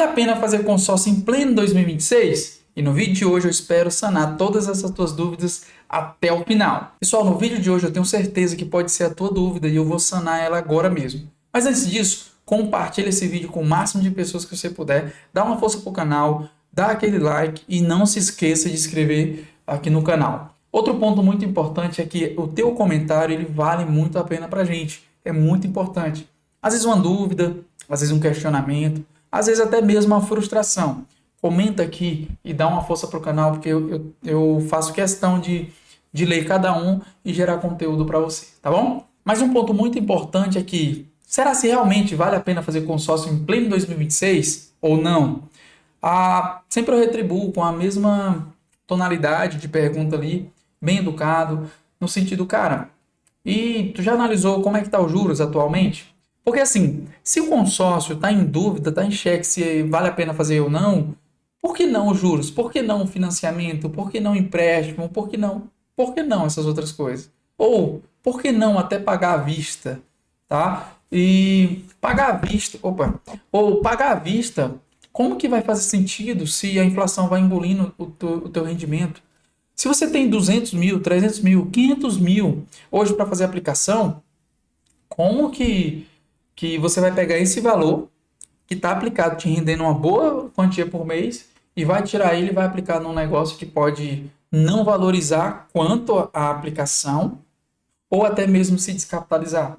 Vale a pena fazer consórcio em pleno 2026? E no vídeo de hoje eu espero sanar todas essas tuas dúvidas até o final. Pessoal, no vídeo de hoje eu tenho certeza que pode ser a tua dúvida e eu vou sanar ela agora mesmo. Mas antes disso, compartilha esse vídeo com o máximo de pessoas que você puder, dá uma força pro canal, dá aquele like e não se esqueça de se inscrever aqui no canal. Outro ponto muito importante é que o teu comentário ele vale muito a pena pra gente. É muito importante. Às vezes uma dúvida, às vezes um questionamento, às vezes até mesmo uma frustração. Comenta aqui e dá uma força pro canal, porque eu faço questão de ler cada um e gerar conteúdo para você, tá bom? Mas um ponto muito importante é que, será se realmente vale a pena fazer consórcio em pleno 2026 ou não? Sempre eu retribuo com a mesma tonalidade de pergunta ali, bem educado, no sentido, cara, e tu já analisou como é que tá os juros atualmente? Porque assim, se o consórcio está em dúvida, está em xeque se vale a pena fazer ou não, por que não os juros? Por que não o financiamento? Por que não o empréstimo? Por que não? Por que não essas outras coisas? Ou por que não até pagar à vista, tá? E pagar à vista, ou pagar à vista, como que vai fazer sentido se a inflação vai engolindo o teu rendimento? Se você tem 200 mil, 300 mil, 500 mil hoje para fazer aplicação, como que você vai pegar esse valor que está aplicado, te rendendo uma boa quantia por mês, e vai tirar ele e vai aplicar num negócio que pode não valorizar quanto a aplicação, ou até mesmo se descapitalizar?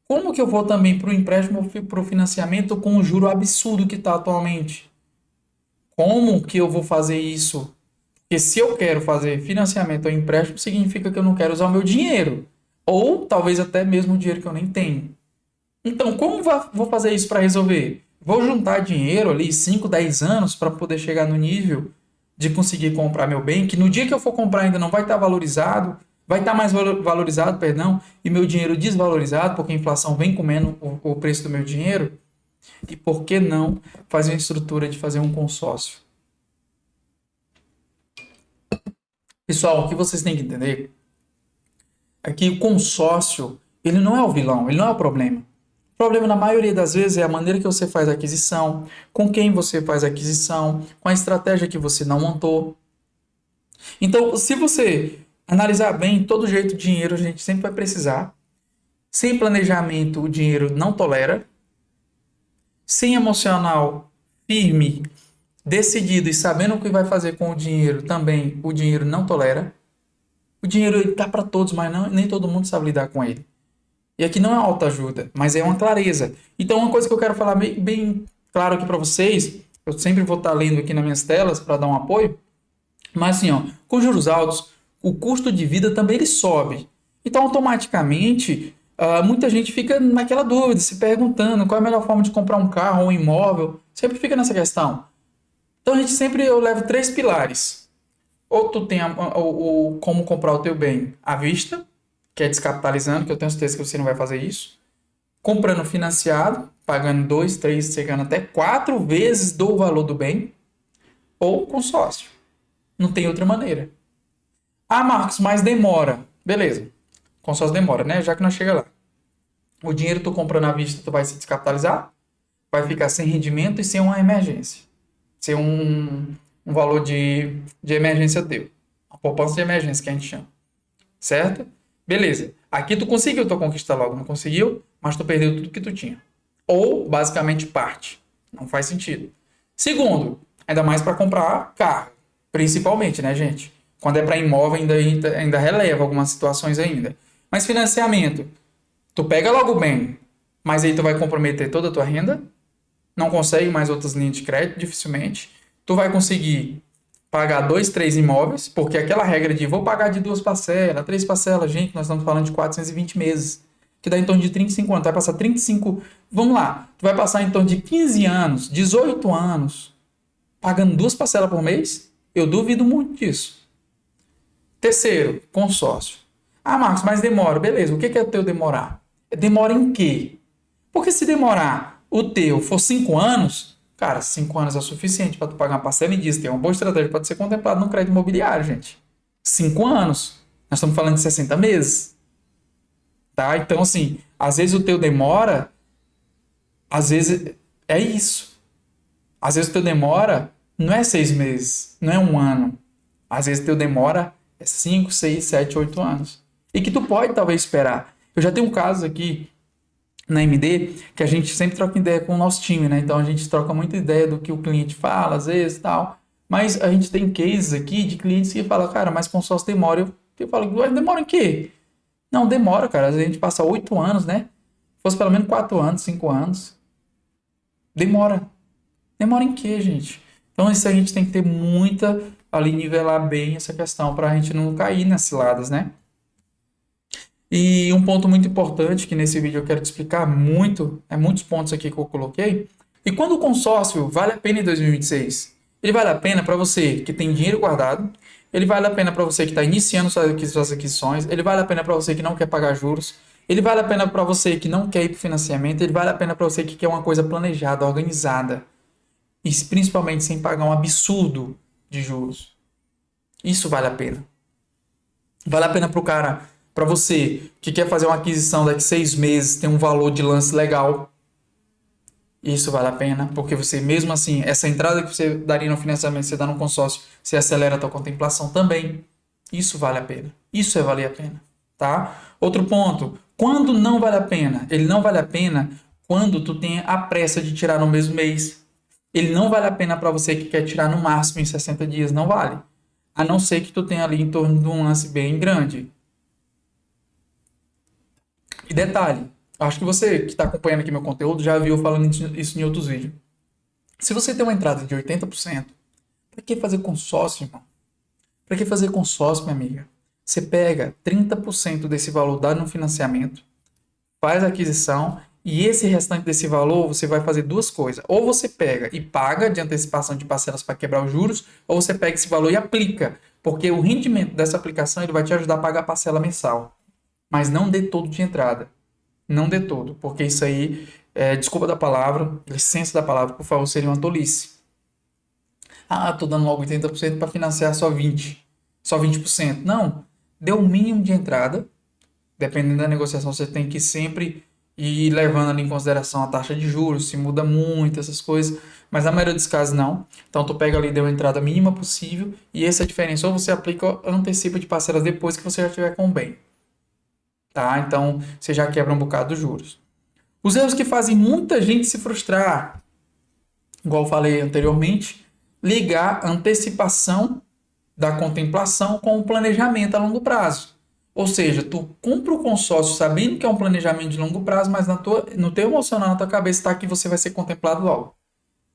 Como que eu vou também para o empréstimo ou para o financiamento com o juro absurdo que está atualmente? Como que eu vou fazer isso? Porque se eu quero fazer financiamento ou empréstimo, significa que eu não quero usar o meu dinheiro. Ou talvez até mesmo o dinheiro que eu nem tenho. Então, como vou fazer isso para resolver? Vou juntar dinheiro ali, 5, 10 anos, para poder chegar no nível de conseguir comprar meu bem, que no dia que eu for comprar ainda não vai estar valorizado, vai estar mais valorizado, perdão, e meu dinheiro desvalorizado, porque a inflação vem comendo o preço do meu dinheiro. E por que não fazer uma estrutura de fazer um consórcio? Pessoal, o que vocês têm que entender é que o consórcio, ele não é o vilão, ele não é o problema. O problema, na maioria das vezes, é a maneira que você faz a aquisição, com quem você faz a aquisição, com a estratégia que você não montou. Então, se você analisar bem, todo jeito de dinheiro a gente sempre vai precisar. Sem planejamento, o dinheiro não tolera. Sem emocional firme, decidido e sabendo o que vai fazer com o dinheiro, também o dinheiro não tolera. O dinheiro está para todos, mas nem todo mundo sabe lidar com ele. E aqui não é autoajuda, mas é uma clareza. Então, uma coisa que eu quero falar bem claro aqui para vocês, eu sempre vou estar lendo aqui nas minhas telas para dar um apoio, mas assim, ó, com juros altos, o custo de vida também ele sobe. Então, automaticamente, muita gente fica naquela dúvida, se perguntando qual é a melhor forma de comprar um carro ou um imóvel. Sempre fica nessa questão. Então, eu levo 3 pilares. Ou tu tem como comprar o teu bem à vista, que é descapitalizando, que eu tenho certeza que você não vai fazer isso. Comprando financiado, pagando 2, 3, chegando até 4 vezes do valor do bem. Ou consórcio. Não tem outra maneira. Ah, Marcos, mas demora. Beleza. Consórcio demora, né? Já que nós chega lá. O dinheiro tu comprando à vista, tu vai se descapitalizar, vai ficar sem rendimento e sem uma emergência. Sem um valor de emergência teu. A poupança de emergência que a gente chama. Certo? Beleza. Aqui tu conseguiu tua conquista logo, não conseguiu, mas tu perdeu tudo que tu tinha. Ou, basicamente, parte. Não faz sentido. Segundo, ainda mais para comprar carro. Principalmente, né, gente? Quando é para imóvel, ainda releva algumas situações ainda. Mas financiamento, tu pega logo bem, mas aí tu vai comprometer toda a tua renda, não consegue mais outras linhas de crédito, dificilmente. Tu vai conseguir pagar 2, 3 imóveis, porque aquela regra de vou pagar de 2 parcelas, 3 parcelas, gente, nós estamos falando de 420 meses, que dá em torno de 35 anos. Tu vai passar 35, vamos lá, tu vai passar em torno de 15 anos, 18 anos, pagando 2 parcelas por mês? Eu duvido muito disso. Terceiro, consórcio. Ah, Marcos, mas demora. Beleza, o que é o teu demorar? Demora em quê? Porque se demorar o teu for 5 anos, cara, 5 anos é o suficiente para tu pagar uma parcela em dias. Tem uma boa estratégia para ser contemplado no crédito imobiliário, gente. 5 anos. Nós estamos falando de 60 meses. Tá? Então, assim, às vezes o teu demora, às vezes é isso. Às vezes o teu demora não é 6 meses, não é um ano. Às vezes o teu demora é 5, 6, 7, 8 anos. E que tu pode talvez esperar. Eu já tenho um caso aqui na MD que a gente sempre troca ideia com o nosso time, né? Então a gente troca muita ideia do que o cliente fala, às vezes tal. Mas a gente tem cases aqui de clientes que falam, cara, mas consórcio demora. Eu falo, demora em quê? Não, demora, cara. Às vezes a gente passa 8 anos, né? Se fosse pelo menos 4 anos, 5 anos. Demora. Demora em quê, gente? Então isso a gente tem que ter muita ali nivelar bem essa questão para a gente não cair nas ciladas, né? E um ponto muito importante que nesse vídeo eu quero te explicar muito, muitos pontos aqui que eu coloquei. E quando o consórcio vale a pena em 2026? Ele vale a pena para você que tem dinheiro guardado, ele vale a pena para você que está iniciando suas aquisições, ele vale a pena para você que não quer pagar juros, ele vale a pena para você que não quer ir para o financiamento, ele vale a pena para você que quer uma coisa planejada, organizada, e principalmente sem pagar um absurdo de juros. Isso vale a pena. Vale a pena para você que quer fazer uma aquisição daqui a 6 meses, tem um valor de lance legal. Isso vale a pena, porque você, mesmo assim, essa entrada que você daria no financiamento, você dá no consórcio, você acelera a tua contemplação também. Isso vale a pena. Isso é valer a pena, tá? Outro ponto, quando não vale a pena? Ele não vale a pena quando tu tem a pressa de tirar no mesmo mês. Ele não vale a pena para você que quer tirar no máximo em 60 dias, não vale. A não ser que tu tenha ali em torno de um lance bem grande. E detalhe, acho que você que está acompanhando aqui meu conteúdo já viu falando isso em outros vídeos. Se você tem uma entrada de 80%, para que fazer consórcio, irmão? Para que fazer consórcio, minha amiga? Você pega 30% desse valor dado no financiamento, faz a aquisição e esse restante desse valor você vai fazer duas coisas. Ou você pega e paga de antecipação de parcelas para quebrar os juros, ou você pega esse valor e aplica, porque o rendimento dessa aplicação ele vai te ajudar a pagar a parcela mensal. Mas não dê todo de entrada. Não dê todo, porque isso aí, desculpa da palavra, licença da palavra, por favor, seria uma tolice. Ah, tô dando logo 80% para financiar só 20%. Só 20%. Não. Dê o mínimo de entrada. Dependendo da negociação, você tem que sempre ir levando ali em consideração a taxa de juros, se muda muito, essas coisas. Mas na maioria dos casos, não. Então, tu pega ali, deu a entrada mínima possível. E essa é a diferença. Ou você aplica ou antecipa de parcelas depois que você já tiver com o bem. Tá? Então, você já quebra um bocado dos juros. Os erros que fazem muita gente se frustrar, igual eu falei anteriormente, ligar a antecipação da contemplação com o planejamento a longo prazo. Ou seja, tu compra o consórcio sabendo que é um planejamento de longo prazo, mas no teu emocional, na tua cabeça está que você vai ser contemplado logo,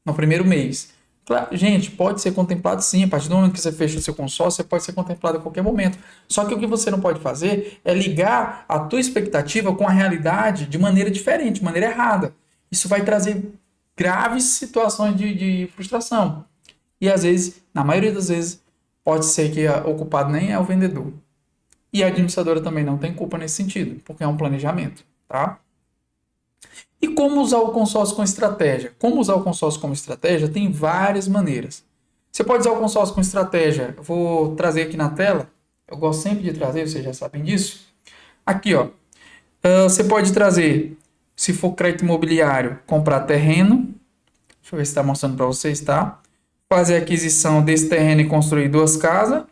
no primeiro mês. Claro, gente, pode ser contemplado sim, a partir do momento que você fecha o seu consórcio, você pode ser contemplado a qualquer momento. Só que o que você não pode fazer é ligar a tua expectativa com a realidade de maneira diferente, de maneira errada. Isso vai trazer graves situações de frustração. E às vezes, na maioria das vezes, pode ser que o culpado nem é o vendedor. E a administradora também não tem culpa nesse sentido, porque é um planejamento, tá? E como usar o consórcio com estratégia? Como usar o consórcio como estratégia? Tem várias maneiras. Você pode usar o consórcio com estratégia. Eu vou trazer aqui na tela. Eu gosto sempre de trazer, vocês já sabem disso. Aqui, ó. Você pode trazer, se for crédito imobiliário, comprar terreno. Deixa eu ver se está mostrando para vocês, tá? Fazer a aquisição desse terreno e construir duas casas.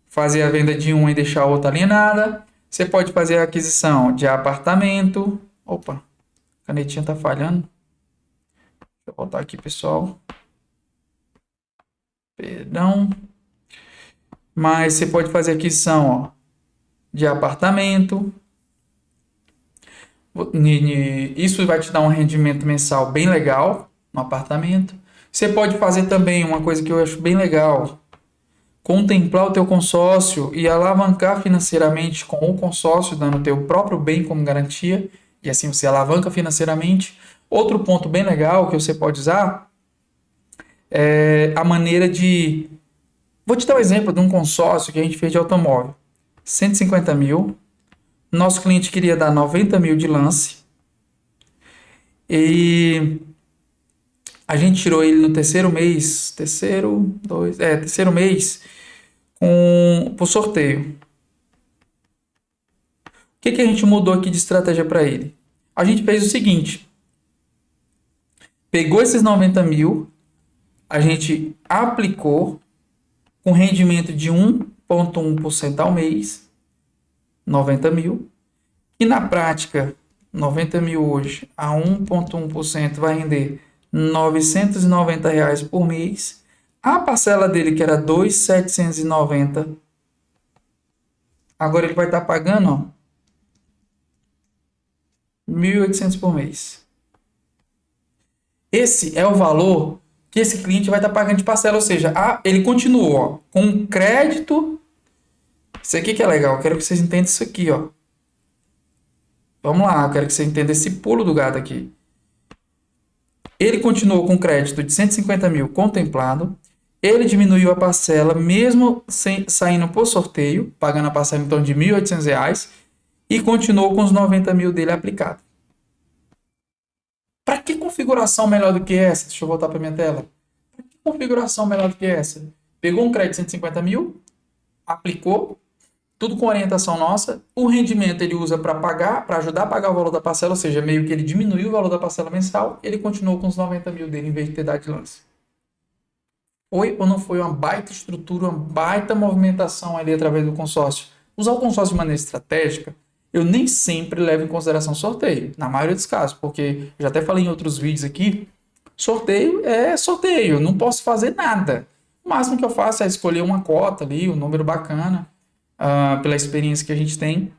Fazer a venda de uma e deixar a outra alienada. Você pode fazer a aquisição de apartamento. Opa, a canetinha tá falhando. Deixa eu voltar aqui, pessoal. Perdão. Mas você pode fazer aquisição, ó, de apartamento. Isso vai te dar um rendimento mensal bem legal no apartamento. Você pode fazer também uma coisa que eu acho bem legal. Contemplar o teu consórcio e alavancar financeiramente com o consórcio, dando o teu próprio bem como garantia, e assim você alavanca financeiramente. Outro ponto bem legal que você pode usar é a maneira de... Vou te dar um exemplo de um consórcio que a gente fez de automóvel. 150 mil, nosso cliente queria dar 90 mil de lance, e a gente tirou ele no terceiro mês, terceiro mês, por sorteio. O que a gente mudou aqui de estratégia para ele? A gente fez o seguinte: pegou esses 90 mil, a gente aplicou com rendimento de 1,1% ao mês, 90 mil, e na prática, 90 mil hoje a 1,1% vai render R$ 990 por mês. A parcela dele, que era 2.790, agora ele vai estar pagando, ó, 1.800 por mês. Esse é o valor que esse cliente vai estar pagando de parcela, ou seja, ele continuou, ó, com crédito. Isso aqui que é legal, eu quero que vocês entendam isso aqui, ó. Vamos lá, eu quero que você entenda esse pulo do gato aqui. Ele continuou com crédito de 150 mil contemplado. Ele diminuiu a parcela, mesmo saindo por sorteio, pagando a parcela em torno de R$ 1.800, e continuou com os 90 mil dele aplicado. Para que configuração melhor do que essa? Deixa eu voltar para minha tela. Para que configuração melhor do que essa? Pegou um crédito de 150 mil, aplicou, tudo com orientação nossa. O rendimento ele usa para pagar, para ajudar a pagar o valor da parcela, ou seja, meio que ele diminuiu o valor da parcela mensal, ele continuou com os 90 mil dele em vez de ter dado de lance. Foi ou não foi uma baita estrutura, uma baita movimentação ali através do consórcio? Usar o consórcio de maneira estratégica, eu nem sempre levo em consideração sorteio, na maioria dos casos, porque já até falei em outros vídeos aqui, sorteio é sorteio, eu não posso fazer nada. O máximo que eu faço é escolher uma cota ali, um número bacana, pela experiência que a gente tem,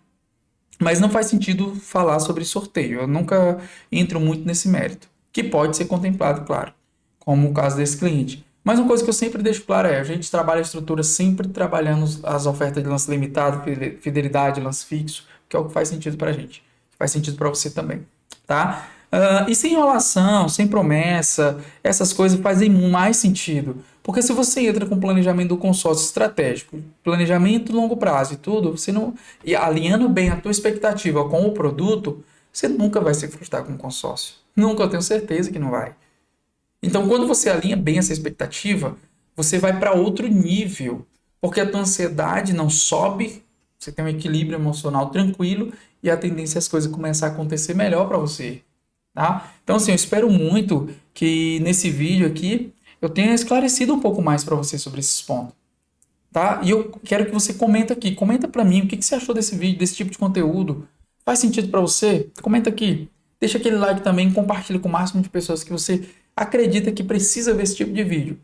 mas não faz sentido falar sobre sorteio, eu nunca entro muito nesse mérito, que pode ser contemplado, claro, como o caso desse cliente. Mas uma coisa que eu sempre deixo claro é, a gente trabalha a estrutura sempre trabalhando as ofertas de lance limitado, fidelidade, lance fixo, que é o que faz sentido pra gente. Faz sentido para você também, tá? E sem enrolação, sem promessa, essas coisas fazem mais sentido. Porque se você entra com planejamento do consórcio estratégico, planejamento longo prazo e tudo, você não, e alinhando bem a tua expectativa com o produto, você nunca vai se frustrar com o consórcio. Nunca, eu tenho certeza que não vai. Então, quando você alinha bem essa expectativa, você vai para outro nível, porque a tua ansiedade não sobe, você tem um equilíbrio emocional tranquilo e a tendência é as coisas começar a acontecer melhor para você, tá? Então, assim, eu espero muito que nesse vídeo aqui eu tenha esclarecido um pouco mais para você sobre esses pontos, tá? E eu quero que você comenta aqui, comenta para mim o que você achou desse vídeo, desse tipo de conteúdo. Faz sentido para você? Comenta aqui. Deixa aquele like também, compartilha com o máximo de pessoas que você acredita que precisa ver esse tipo de vídeo.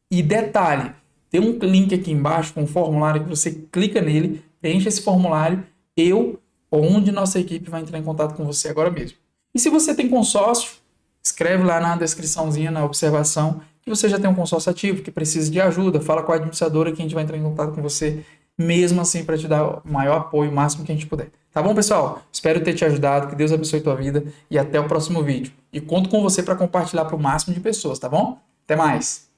E detalhe, tem um link aqui embaixo com um formulário que você clica nele, preenche esse formulário, eu ou um de nossa equipe vai entrar em contato com você agora mesmo. E se você tem consórcio, escreve lá na descriçãozinha, na observação, que você já tem um consórcio ativo, que precisa de ajuda, fala com a administradora que a gente vai entrar em contato com você, mesmo assim para te dar o maior apoio, o máximo que a gente puder. Tá bom, pessoal? Espero ter te ajudado, que Deus abençoe tua vida e até o próximo vídeo. E conto com você para compartilhar para o máximo de pessoas, tá bom? Até mais!